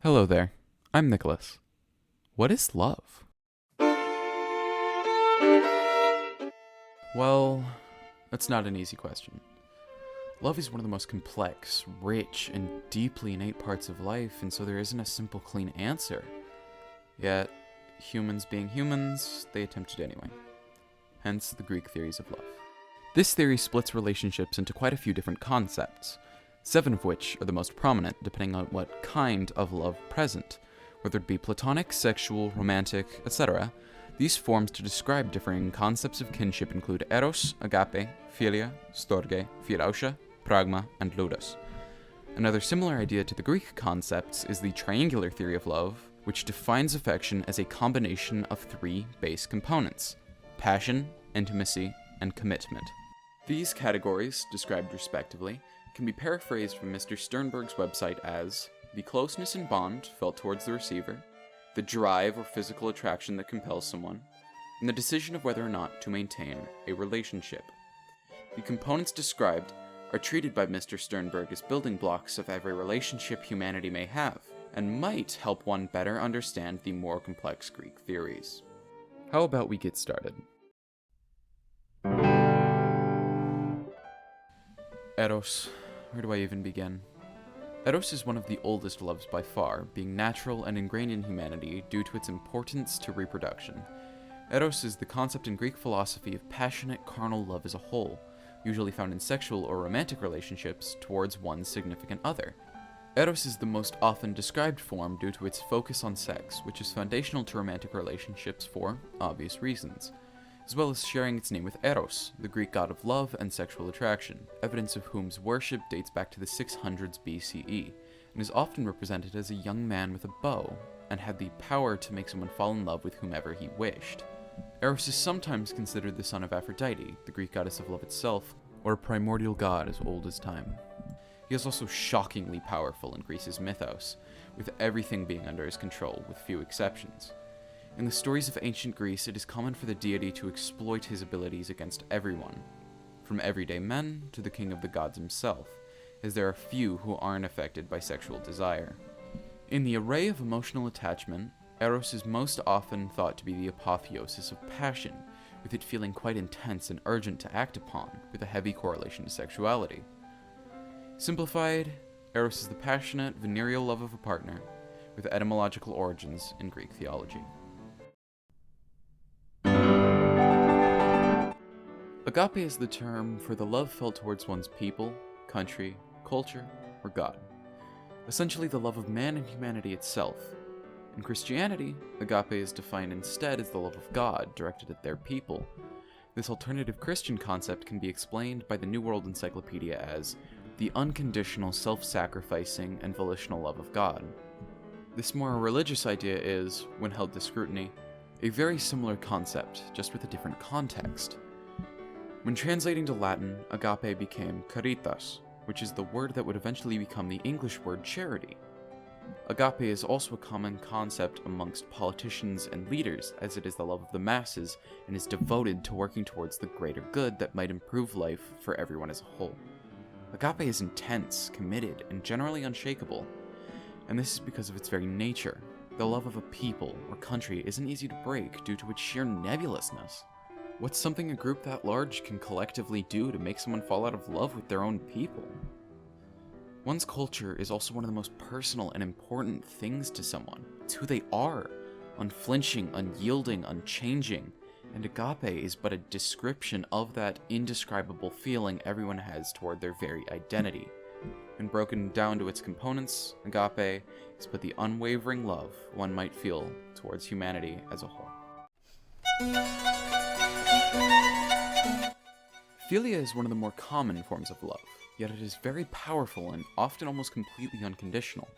Hello there, I'm Nicholas. What is love? Well, that's not an easy question. Love is one of the most complex, rich, and deeply innate parts of life, and so there isn't a simple, clean answer. Yet, humans being humans, they attempt it anyway. Hence the Greek theories of love. This theory splits relationships into quite a few different concepts, 7 of which are the most prominent depending on what kind of love present, whether it be platonic, sexual, romantic, etc. These forms to describe differing concepts of kinship include eros, agape, philia, storge, philautia, pragma, and ludus. Another similar idea to the Greek concepts is the triangular theory of love, which defines affection as a combination of 3 base components: passion, intimacy, and commitment. These categories, described respectively, can be paraphrased from Mr. Sternberg's website as the closeness and bond felt towards the receiver, the drive or physical attraction that compels someone, and the decision of whether or not to maintain a relationship. The components described are treated by Mr. Sternberg as building blocks of every relationship humanity may have, and might help one better understand the more complex Greek theories. How about we get started? Eros. Where do I even begin? Eros is one of the oldest loves by far, being natural and ingrained in humanity due to its importance to reproduction. Eros is the concept in Greek philosophy of passionate carnal love as a whole, usually found in sexual or romantic relationships towards one significant other. Eros is the most often described form due to its focus on sex, which is foundational to romantic relationships for obvious reasons, as well as sharing its name with Eros, the Greek god of love and sexual attraction, evidence of whom's worship dates back to the 600s BCE, and is often represented as a young man with a bow, and had the power to make someone fall in love with whomever he wished. Eros is sometimes considered the son of Aphrodite, the Greek goddess of love itself, or a primordial god as old as time. He is also shockingly powerful in Greece's mythos, with everything being under his control, with few exceptions. In the stories of ancient Greece, it is common for the deity to exploit his abilities against everyone, from everyday men to the king of the gods himself, as there are few who aren't affected by sexual desire. In the array of emotional attachment, Eros is most often thought to be the apotheosis of passion, with it feeling quite intense and urgent to act upon, with a heavy correlation to sexuality. Simplified, Eros is the passionate, venereal love of a partner, with etymological origins in Greek theology. Agape is the term for the love felt towards one's people, country, culture, or God. Essentially the love of man and humanity itself. In Christianity, agape is defined instead as the love of God directed at their people. This alternative Christian concept can be explained by the New World Encyclopedia as the unconditional, self-sacrificing, and volitional love of God. This more religious idea is, when held to scrutiny, a very similar concept, just with a different context. When translating to Latin, agape became caritas, which is the word that would eventually become the English word charity. Agape is also a common concept amongst politicians and leaders, as it is the love of the masses and is devoted to working towards the greater good that might improve life for everyone as a whole. Agape is intense, committed, and generally unshakable, and this is because of its very nature. The love of a people or country isn't easy to break due to its sheer nebulousness. What's something a group that large can collectively do to make someone fall out of love with their own people? One's culture is also one of the most personal and important things to someone. It's who they are, unflinching, unyielding, unchanging, and agape is but a description of that indescribable feeling everyone has toward their very identity. When broken down to its components, agape is but the unwavering love one might feel towards humanity as a whole. Philia is one of the more common forms of love, yet it is very powerful and often almost completely unconditional.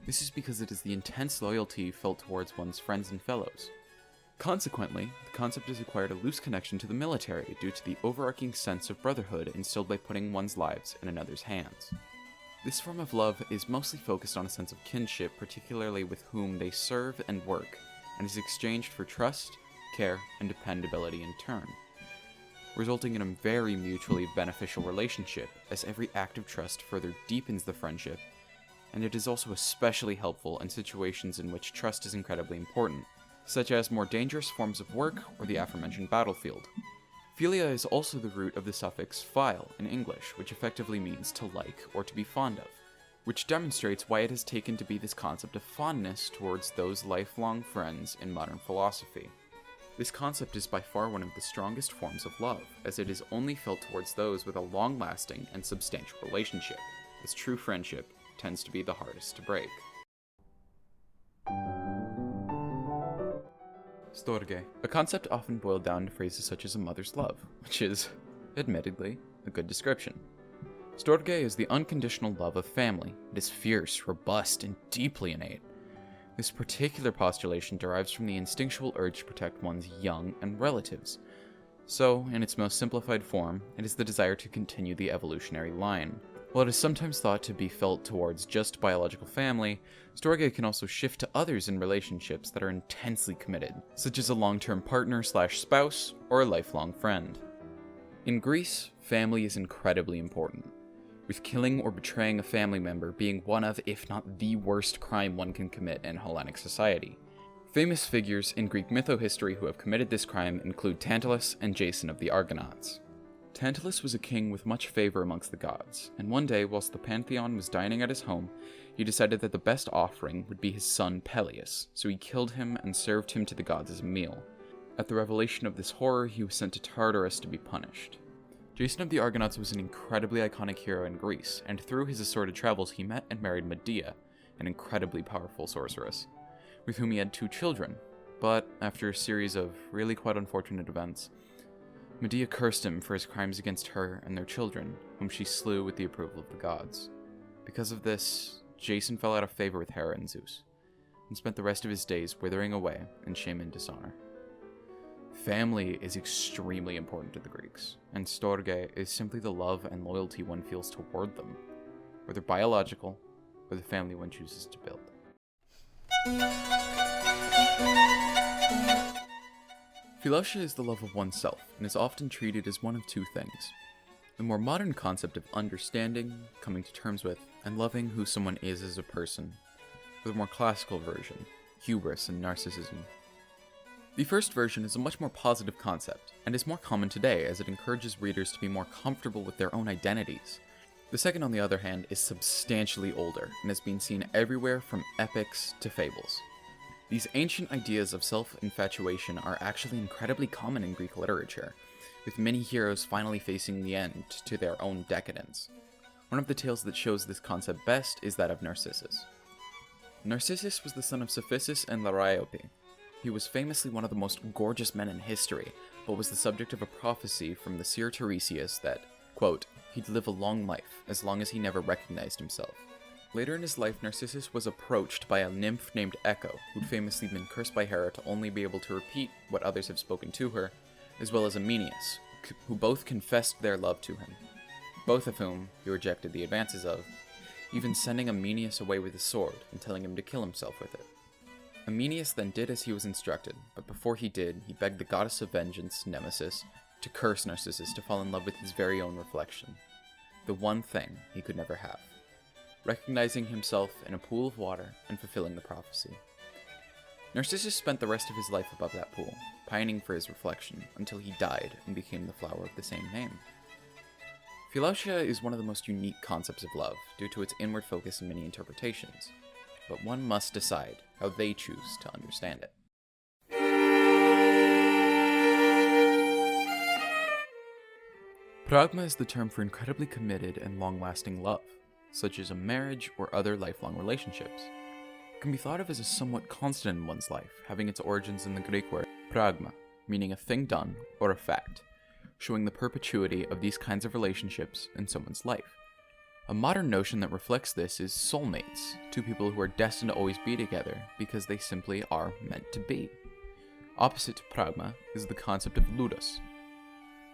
This is because it is the intense loyalty felt towards one's friends and fellows. Consequently, the concept has acquired a loose connection to the military due to the overarching sense of brotherhood instilled by putting one's lives in another's hands. This form of love is mostly focused on a sense of kinship, particularly with whom they serve and work, and is exchanged for trust, care, and dependability in turn, resulting in a very mutually beneficial relationship, as every act of trust further deepens the friendship and it is also especially helpful in situations in which trust is incredibly important, such as more dangerous forms of work or the aforementioned battlefield. Philia is also the root of the suffix phile in English, which effectively means to like or to be fond of, which demonstrates why it has taken to be this concept of fondness towards those lifelong friends in modern philosophy. This concept is by far one of the strongest forms of love, as it is only felt towards those with a long-lasting and substantial relationship, as true friendship tends to be the hardest to break. Storge, a concept often boiled down to phrases such as a mother's love, which is, admittedly, a good description. Storge is the unconditional love of family. It is fierce, robust, and deeply innate. This particular postulation derives from the instinctual urge to protect one's young and relatives. So, in its most simplified form, it is the desire to continue the evolutionary line. While it is sometimes thought to be felt towards just biological family, Storge can also shift to others in relationships that are intensely committed, such as a long-term partner/spouse or a lifelong friend. In Greece, family is incredibly important, with killing or betraying a family member being one of, if not the worst crime one can commit in Hellenic society. Famous figures in Greek mytho-history who have committed this crime include Tantalus and Jason of the Argonauts. Tantalus was a king with much favor amongst the gods, and one day, whilst the Pantheon was dining at his home, he decided that the best offering would be his son Peleus, so he killed him and served him to the gods as a meal. At the revelation of this horror, he was sent to Tartarus to be punished. Jason of the Argonauts was an incredibly iconic hero in Greece, and through his assorted travels he met and married Medea, an incredibly powerful sorceress, with whom he had 2 children, but after a series of really quite unfortunate events, Medea cursed him for his crimes against her and their children, whom she slew with the approval of the gods. Because of this, Jason fell out of favor with Hera and Zeus, and spent the rest of his days withering away in shame and dishonor. Family is extremely important to the Greeks, and Storge is simply the love and loyalty one feels toward them, whether biological or the family one chooses to build. Philotia is the love of oneself, and is often treated as one of 2 things: the more modern concept of understanding, coming to terms with, and loving who someone is as a person, or the more classical version, hubris and narcissism. The first version is a much more positive concept, and is more common today as it encourages readers to be more comfortable with their own identities. The second, on the other hand, is substantially older, and has been seen everywhere from epics to fables. These ancient ideas of self-infatuation are actually incredibly common in Greek literature, with many heroes finally facing the end to their own decadence. One of the tales that shows this concept best is that of Narcissus. Narcissus was the son of Cephissus and Liriope. He was famously one of the most gorgeous men in history, but was the subject of a prophecy from the seer Tiresias that, quote, he'd live a long life, as long as he never recognized himself. Later in his life, Narcissus was approached by a nymph named Echo, who'd famously been cursed by Hera to only be able to repeat what others have spoken to her, as well as Amenius, who both confessed their love to him, both of whom he rejected the advances of, even sending Amenius away with his sword and telling him to kill himself with it. Amenius then did as he was instructed, but before he did, he begged the goddess of vengeance, Nemesis, to curse Narcissus to fall in love with his very own reflection, the one thing he could never have, recognizing himself in a pool of water and fulfilling the prophecy. Narcissus spent the rest of his life above that pool, pining for his reflection, until he died and became the flower of the same name. Philotia is one of the most unique concepts of love, due to its inward focus and many interpretations, but one must decide how they choose to understand it. Pragma is the term for incredibly committed and long-lasting love, such as a marriage or other lifelong relationships. It can be thought of as a somewhat constant in one's life, having its origins in the Greek word pragma, meaning a thing done or a fact, showing the perpetuity of these kinds of relationships in someone's life. A modern notion that reflects this is soulmates, 2 people who are destined to always be together because they simply are meant to be. Opposite to pragma is the concept of ludus.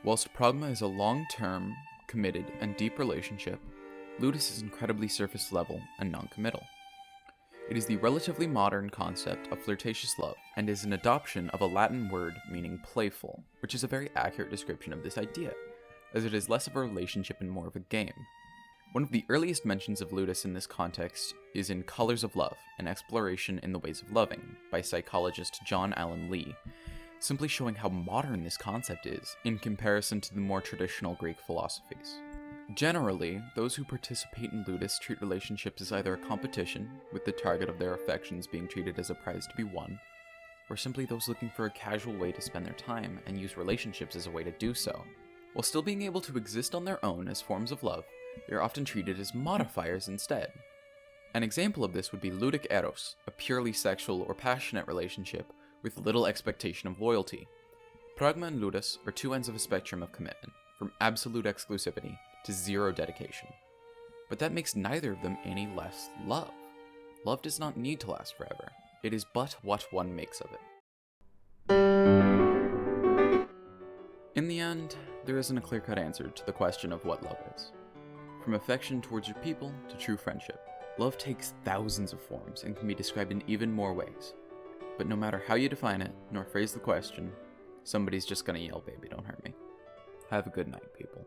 Whilst pragma is a long-term, committed, and deep relationship, ludus is incredibly surface level and non-committal. It is the relatively modern concept of flirtatious love, and is an adoption of a Latin word meaning playful, which is a very accurate description of this idea, as it is less of a relationship and more of a game. One of the earliest mentions of Ludus in this context is in Colors of Love, an exploration in the ways of loving, by psychologist John Allen Lee, simply showing how modern this concept is in comparison to the more traditional Greek philosophies. Generally, those who participate in Ludus treat relationships as either a competition, with the target of their affections being treated as a prize to be won, or simply those looking for a casual way to spend their time and use relationships as a way to do so. While still being able to exist on their own as forms of love, they are often treated as modifiers instead. An example of this would be ludic eros, a purely sexual or passionate relationship with little expectation of loyalty. Pragma and ludus are two ends of a spectrum of commitment, from absolute exclusivity to zero dedication. But that makes neither of them any less love. Love does not need to last forever. It is but what one makes of it. In the end, there isn't a clear-cut answer to the question of what love is. From affection towards your people to true friendship, love takes thousands of forms and can be described in even more ways. But no matter how you define it, nor phrase the question, somebody's just gonna yell, "Baby, don't hurt me." Have a good night, people.